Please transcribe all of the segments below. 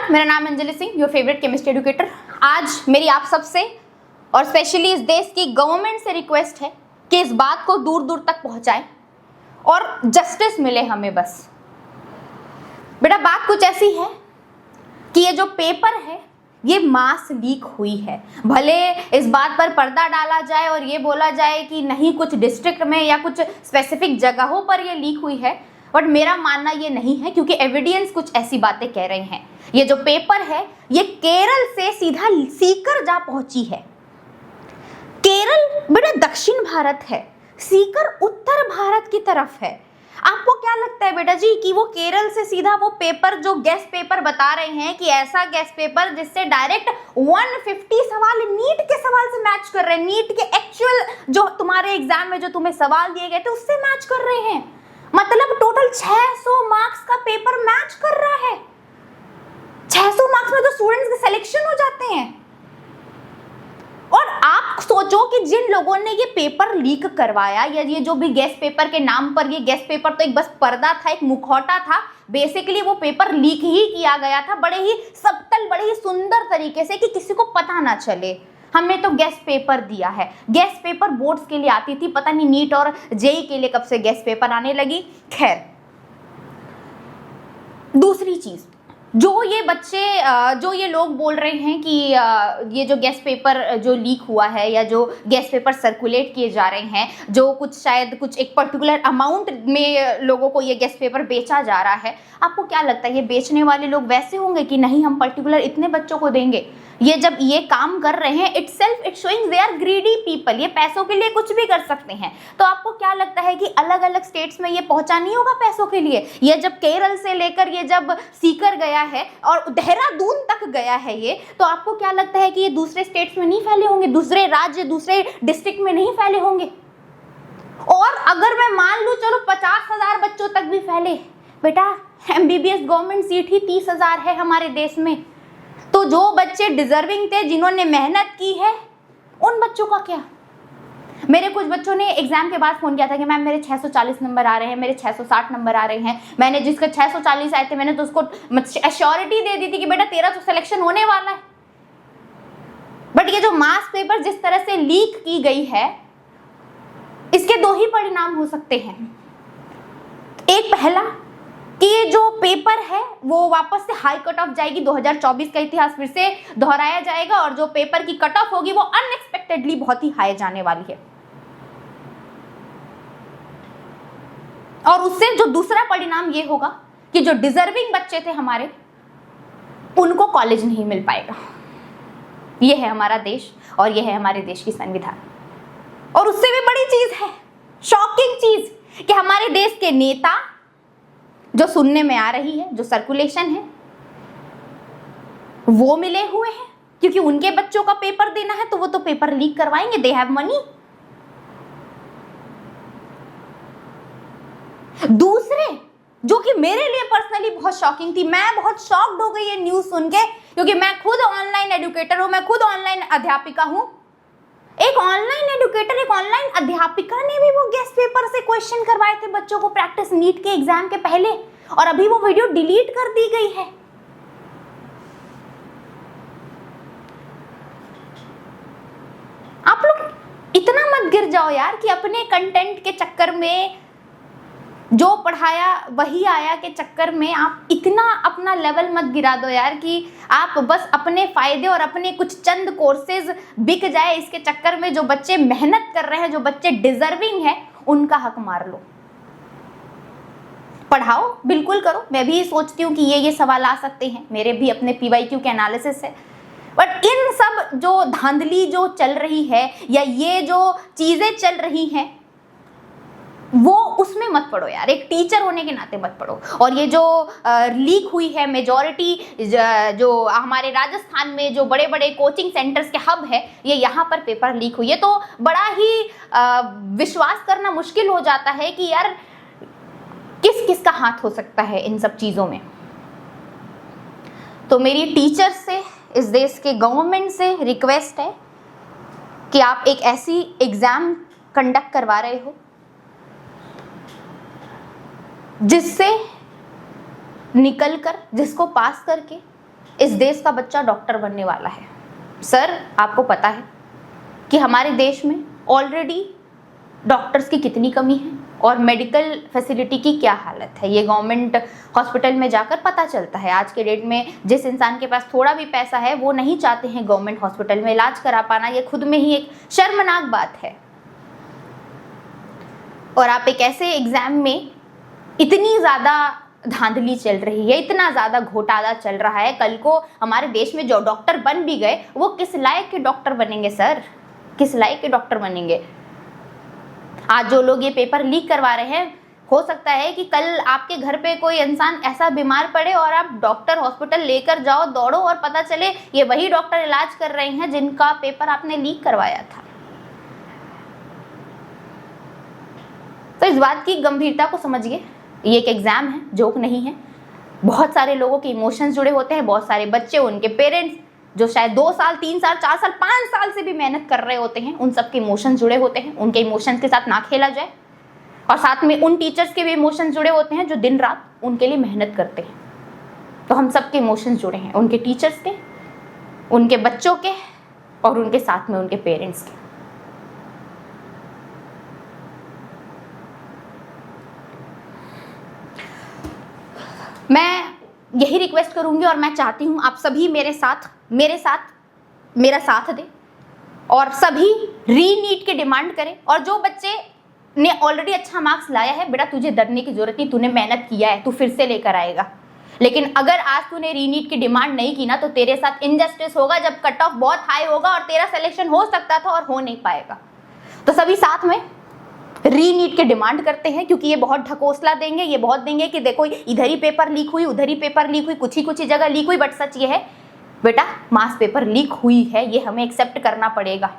नमस्कार, मेरा नाम Anjali Singh, your favourite chemistry educator. आज मेरी आप सबसे और स्पेशली इस देश की गवर्नमेंट से रिक्वेस्ट है कि इस बात को दूर दूर तक पहुंचाएं और जस्टिस मिले हमें। बस बेटा, बात कुछ ऐसी है कि ये जो पेपर है ये मास लीक हुई है। भले इस बात पर पर्दा डाला जाए और ये बोला जाए कि नहीं, कुछ डिस्ट्रिक्ट में या कुछ स्पेसिफिक जगहों पर ये लीक हुई है, बट मेरा मानना ये नहीं है, क्योंकि एविडेंस कुछ ऐसी बातें कह रहे हैं। ये जो पेपर है ये केरल से सीधा सीकर जा पहुंची है। केरल बेटा दक्षिण भारत है, सीकर उत्तर भारत की तरफ है। आपको क्या लगता है बेटा जी कि वो केरल से सीधा वो पेपर, जो गेस्ट पेपर बता रहे हैं कि ऐसा गेस्ट पेपर जिससे डायरेक्ट 150 सवाल नीट के सवाल से मैच कर रहे हैं, नीट के एक्चुअल जो तुम्हारे एग्जाम में जो तुम्हें सवाल दिए गए थे उससे मैच कर रहे हैं। मतलब टोटल 600 मार्क्स का पेपर मैच कर रहा है। 600 मार्क्स में तो स्टूडेंट्स के सिलेक्शन हो जाते हैं। और आप सोचो कि जिन लोगों ने ये पेपर लीक करवाया, या ये जो भी गेस्ट पेपर के नाम पर, ये गेस्ट पेपर तो एक बस पर्दा था, एक मुखौटा था। बेसिकली वो पेपर लीक ही किया गया था बड़े ही सबटल, बड़े ही सुंदर तरीके से कि किसी को पता ना चले। हमने तो गेस्ट पेपर दिया है। गेस्ट पेपर बोर्ड्स के लिए आती थी, पता नहीं नीट और जेई के लिए कब से गेस्ट पेपर आने लगी। खैर, दूसरी चीज, जो ये बच्चे, जो ये लोग बोल रहे हैं कि ये जो गेस्ट पेपर जो लीक हुआ है या जो गेस्ट पेपर सर्कुलेट किए जा रहे हैं, जो कुछ शायद कुछ एक पर्टिकुलर अमाउंट में लोगों को ये गेस्ट पेपर बेचा जा रहा है, आपको क्या लगता है ये बेचने वाले लोग वैसे होंगे कि नहीं, हम पर्टिकुलर इतने बच्चों को देंगे? ये जब ये काम कर रहे हैं, it showing they are greedy people, ये पैसों के लिए कुछ भी कर सकते हैं। तो आपको क्या लगता है कि अलग अलग स्टेट्स में ये पहुंचा नहीं होगा पैसों के लिए? ये जब केरल से लेकर ये जब सीकर गया है और देहरादून तक गया है ये, तो आपको क्या लगता है कि ये दूसरे स्टेट्स में नहीं फैले होंगे, दूसरे राज्य, दूसरे डिस्ट्रिक्ट में नहीं फैले होंगे? और अगर मैं मान लूं चलो 50,000 बच्चों तक भी फैले, बेटा MBBS गवर्नमेंट सीट ही 30,000 है हमारे देश में। तो जो बच्चे डिजर्विंग थे, जिन्होंने मेहनत की है, उन बच्चों का क्या? मेरे कुछ बच्चों ने एग्जाम के बाद फोन किया था कि मैम मेरे 640 नंबर आ रहे हैं, मेरे 660 नंबर आ रहे हैं। मैंने जिसका 640 आए थे मैंने तो उसको एश्योरिटी दे दी थी कि बेटा तेरा तो सिलेक्शन होने वाला है। बट ये जो मास पेपर जिस तरह से लीक की गई है, इसके दो ही परिणाम हो सकते हैं। एक, पहला कि ये जो पेपर है वो वापस से हाई कट ऑफ जाएगी, 2024 का इतिहास फिर से दोहराया जाएगा और जो पेपर की कट ऑफ होगी वो अनएक्सपेक्टेडली बहुत ही हाई जाने वाली है। और उससे जो दूसरा परिणाम ये होगा कि जो डिजर्विंग बच्चे थे हमारे, उनको कॉलेज नहीं मिल पाएगा। ये है हमारा देश और ये है हमारे देश की संविधान। और उससे भी बड़ी चीज है, शॉकिंग चीज, कि हमारे देश के नेता, जो सुनने में आ रही है, जो सर्कुलेशन है, वो मिले हुए हैं, क्योंकि उनके बच्चों का पेपर देना है तो वो तो पेपर लीक करवाएंगे, दे हैव मनी। दूसरे, जो कि मेरे लिए पर्सनली बहुत शॉकिंग थी, मैं बहुत शॉक्ड हो गई ये न्यूज सुन के, क्योंकि मैं खुद ऑनलाइन एजुकेटर हूं, मैं खुद ऑनलाइन अध्यापिका हूं। एक ऑनलाइन एजुकेटर, एक ऑनलाइन अध्यापिका ने भी वो गेस्ट पेपर से क्वेश्चन करवाए थे बच्चों को प्रैक्टिस नीट के एग्जाम के पहले, और अभी वो वीडियो डिलीट कर दी गई है। आप लोग इतना मत गिर जाओ यार कि अपने कंटेंट के चक्कर में, जो पढ़ाया वही आया के चक्कर में आप इतना अपना लेवल मत गिरा दो यार कि आप बस अपने फायदे और अपने कुछ चंद कोर्सेज बिक जाए इसके चक्कर में जो बच्चे मेहनत कर रहे हैं, जो बच्चे डिजर्विंग है, उनका हक मार लो। पढ़ाओ, बिल्कुल करो। मैं भी सोचती हूँ कि ये सवाल आ सकते हैं, मेरे भी अपने PYQ के एनालिसिस है। बट इन सब जो धांधली जो चल रही है या ये जो चीजें चल रही हैं, वो उसमें मत पढ़ो यार, एक टीचर होने के नाते मत पढ़ो। और ये जो लीक हुई है, मेजॉरिटी जो हमारे राजस्थान में जो बड़े बड़े कोचिंग सेंटर्स के हब है, ये यहाँ पर पेपर लीक हुई है, तो बड़ा ही विश्वास करना मुश्किल हो जाता है कि यार किस किस का हाथ हो सकता है इन सब चीज़ों में। तो मेरी टीचर्स से, इस देश के गवर्नमेंट से रिक्वेस्ट है कि आप एक ऐसी एग्ज़ाम कंडक्ट करवा रहे हो जिससे निकलकर, जिसको पास करके इस देश का बच्चा डॉक्टर बनने वाला है। सर, आपको पता है कि हमारे देश में ऑलरेडी डॉक्टर्स की कितनी कमी है और मेडिकल फैसिलिटी की क्या हालत है। ये गवर्नमेंट हॉस्पिटल में जाकर पता चलता है। आज के डेट में जिस इंसान के पास थोड़ा भी पैसा है वो नहीं चाहते हैं गवर्नमेंट हॉस्पिटल में इलाज करा पाना। ये खुद में ही एक शर्मनाक बात है। और आप एक ऐसे एग्जाम में इतनी ज़्यादा धांधली चल रही है, इतना ज़्यादा घोटाला चल रहा है, कल को हमारे देश में जो डॉक्टर बन भी गए वो किस लायक के डॉक्टर बनेंगे सर? किस लायक के डॉक्टर बनेंगे? आज जो लोग ये पेपर लीक करवा रहे हैं, हो सकता है कि कल आपके घर पे कोई इंसान ऐसा बीमार पड़े और आप डॉक्टर हॉस्पिटल लेकर जाओ, दौड़ो और पता चले ये वही डॉक्टर इलाज कर रहे हैं जिनका पेपर आपने लीक करवाया था। तो इस बात की गंभीरता को समझिए। ये एक एग्जाम है, जोक नहीं है। बहुत सारे लोगों के इमोशंस जुड़े होते हैं, बहुत सारे बच्चे, उनके पेरेंट्स जो शायद 2 साल 3 साल 4 साल 5 साल से भी मेहनत कर रहे होते हैं, उन सबके इमोशंस जुड़े होते हैं। उनके इमोशंस के साथ ना खेला जाए। और साथ में उन टीचर्स के भी इमोशंस जुड़े होते हैं जो दिन रात उनके लिए मेहनत करते हैं। तो हम सबके इमोशंस जुड़े हैं, उनके टीचर्स के, उनके बच्चों के और उनके साथ में उनके पेरेंट्स के। मैं यही रिक्वेस्ट करूंगी और मैं चाहती हूं आप सभी मेरे साथ मेरा साथ दें और सभी रीनीट की डिमांड करें। और जो बच्चे ने ऑलरेडी अच्छा मार्क्स लाया है, बेटा तुझे डरने की जरूरत नहीं, तूने मेहनत किया है, तू फिर से लेकर आएगा। लेकिन अगर आज तूने रीनीट की डिमांड नहीं की ना, तो तेरे साथ इनजस्टिस होगा जब कट ऑफ बहुत हाई होगा और तेरा सिलेक्शन हो सकता था और हो नहीं पाएगा। तो सभी साथ में रीनीट की डिमांड करते हैं, क्योंकि ये बहुत ढकोसला देंगे, ये बहुत देंगे कि देखो इधर ही पेपर लीक हुई, उधर ही पेपर लीक हुई, कुछ ही जगह लीक हुई। बट सच ये है बेटा, मास पेपर लीक हुई है, ये हमें एक्सेप्ट करना पड़ेगा।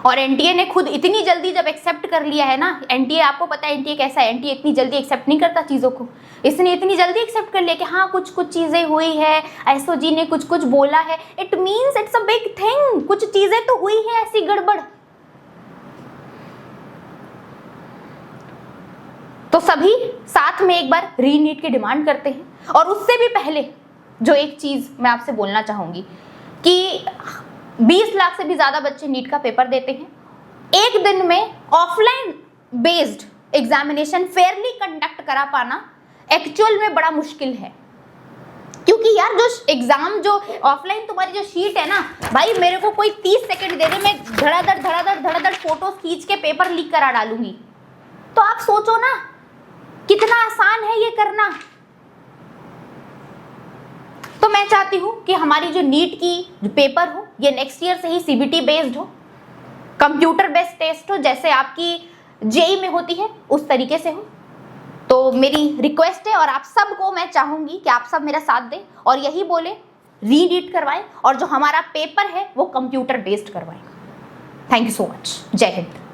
और एनटीए ने खुद इतनी जल्दी जब एक्सेप्ट कर लिया है ना, एनटीए आपको पता है एनटीए कैसा है, एनटीए इतनी जल्दी एक्सेप्ट नहीं करता चीज़ों को। इसने इतनी जल्दी एक्सेप्ट कर लिया कि हाँ कुछ चीज़ें हुई है, एसओजी ने कुछ बोला है, it means it's a big thing. कुछ चीज़ें तो हुई है ऐसी गड़बड़। तो सभी साथ में एक बार रीनीट की डिमांड करते हैं। और उससे भी पहले जो एक चीज़ मैं आपसे बोलना चाहूँगी कि 20 लाख से भी ज़्यादा बच्चे नीट का पेपर देते हैं। एक दिन में offline based examination Fairlie conduct करा पाना एक्चुअल में बड़ा मुश्किल है। क्योंकि यार जो एग्जाम जो ऑफलाइन तुम्हारी जो शीट है ना भाई, मेरे को कोई 30 सेकंड दे दे, मैं धड़ाधड़ फोटोज खींच के पेपर लीक करा डालूंगी। तो आप सोचो ना कितना आसान है ये करना। तो मैं चाहती हूं कि हमारी जो नीट की जो पेपर हो ये नेक्स्ट ईयर से ही सीबीटी बेस्ड हो, कंप्यूटर बेस्ड टेस्ट हो, जैसे आपकी जेई में होती है उस तरीके से हो। तो मेरी रिक्वेस्ट है और आप सबको मैं चाहूंगी कि आप सब मेरा साथ दें और यही बोले रीनीट करवाएं और जो हमारा पेपर है वो कंप्यूटर बेस्ड करवाएं। Thank you so much. जय हिंद।